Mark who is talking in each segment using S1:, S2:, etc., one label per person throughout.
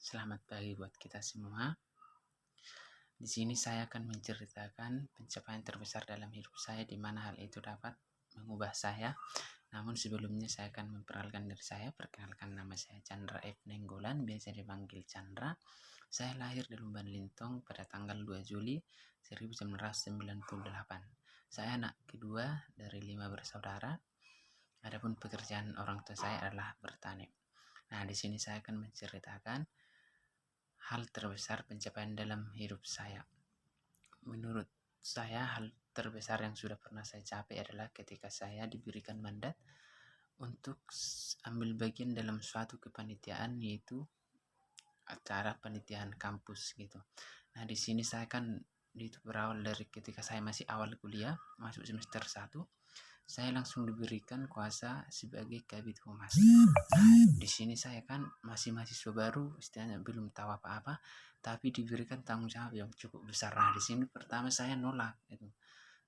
S1: Selamat pagi buat kita semua. Di sini saya akan menceritakan pencapaian terbesar dalam hidup saya di mana hal itu dapat mengubah saya. Namun sebelumnya saya akan memperkenalkan diri saya. Perkenalkan, nama saya Chandra F. Nenggolan, biasa dipanggil Chandra. Saya lahir di Lumban Lintong pada tanggal 2 Juli 1998. Saya anak kedua dari 5 bersaudara. Adapun pekerjaan orang tua saya adalah bertani. Nah, di sini saya akan menceritakan hal terbesar pencapaian dalam hidup saya. Menurut saya, hal terbesar yang sudah pernah saya capai adalah ketika saya diberikan mandat untuk ambil bagian dalam suatu kepanitiaan, yaitu acara panitiaan kampus gitu. Nah, di sini saya kan itu berawal dari ketika saya masih awal kuliah, masuk semester 1. Saya langsung diberikan kuasa sebagai Kabid Humas. Di sini saya kan masih mahasiswa baru, istilahnya belum tahu apa-apa, tapi diberikan tanggung jawab yang cukup besar. Nah, di sini pertama saya nolak itu.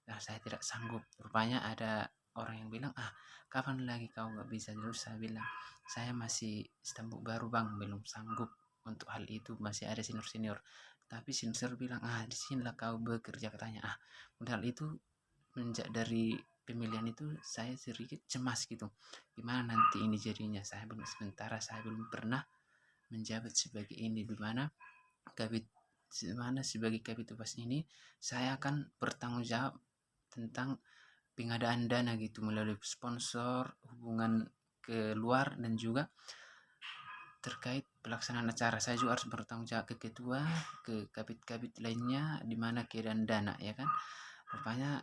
S1: Nah, saya tidak sanggup. Rupanya ada orang yang bilang, kapan lagi kau nggak bisa? Terus saya bilang, saya masih stambuk baru bang, belum sanggup untuk hal itu, masih ada senior-senior. Tapi senior bilang, di sinilah kau bekerja katanya. Modal itu dari pemilihan itu saya sedikit cemas gitu, gimana nanti ini jadinya. Sementara saya belum pernah menjabat sebagai ini, dimana sebagai kabit humas ini saya akan bertanggung jawab tentang pengadaan dana gitu, melalui sponsor, hubungan ke luar, dan juga terkait pelaksanaan acara. Saya juga harus bertanggung jawab ke ketua, ke kabit-kabit lainnya, di mana keadaan dana ya kan. Rupanya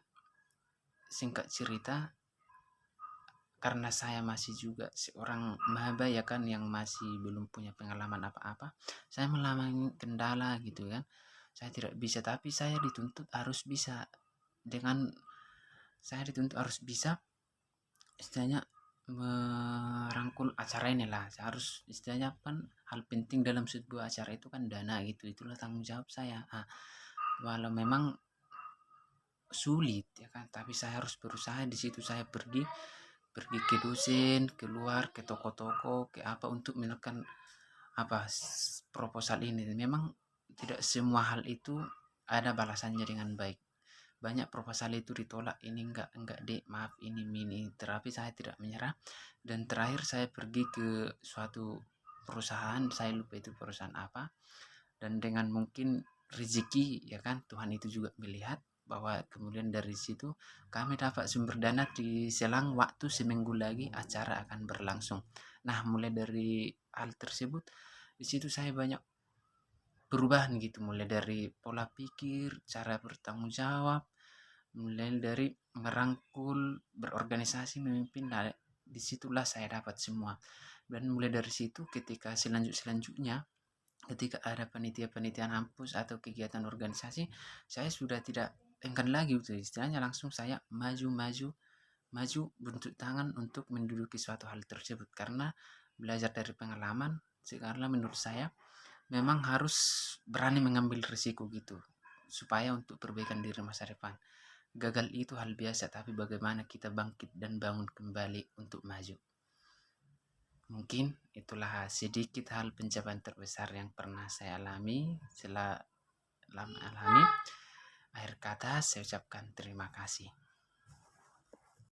S1: singkat cerita, karena saya masih juga seorang maba ya kan, yang masih belum punya pengalaman apa-apa, saya mengalami kendala gitu kan. Saya tidak bisa, tapi saya dituntut harus bisa. Istilahnya merangkul acara ini lah. Saya harus, istilahnya kan, hal penting dalam sebuah acara itu kan dana gitu. Itulah tanggung jawab saya. Walau memang sulit ya kan, tapi saya harus berusaha. Di situ saya pergi ke dosen, keluar ke toko-toko, ke apa, untuk menekan proposal ini. Memang tidak semua hal itu ada balasannya dengan baik. Banyak proposal itu ditolak, ini enggak dek, maaf, ini mini, tetapi saya tidak menyerah. Dan terakhir saya pergi ke suatu perusahaan, saya lupa itu perusahaan apa, dan dengan mungkin rezeki ya kan, Tuhan itu juga melihat bahwa kemudian dari situ kami dapat sumber dana di selang waktu seminggu lagi acara akan berlangsung. Nah, mulai dari hal tersebut, di situ saya banyak perubahan gitu, mulai dari pola pikir, cara bertanggung jawab, mulai dari merangkul, berorganisasi, memimpin. Nah, disitulah saya dapat semua. Dan mulai dari situ, ketika selanjutnya ketika ada panitia-panitiaan kampus atau kegiatan organisasi, saya sudah tidak enggan lagi gitu. Istilahnya langsung saya maju bentuk tangan untuk menduduki suatu hal tersebut, karena belajar dari pengalaman. Karena menurut saya memang harus berani mengambil risiko gitu, supaya untuk perbaikan diri masa depan. Gagal itu hal biasa, tapi bagaimana kita bangkit dan bangun kembali untuk maju. Mungkin itulah sedikit hal pencapaian terbesar yang pernah saya alami. Setelah lama alami, akhir kata saya ucapkan terima kasih.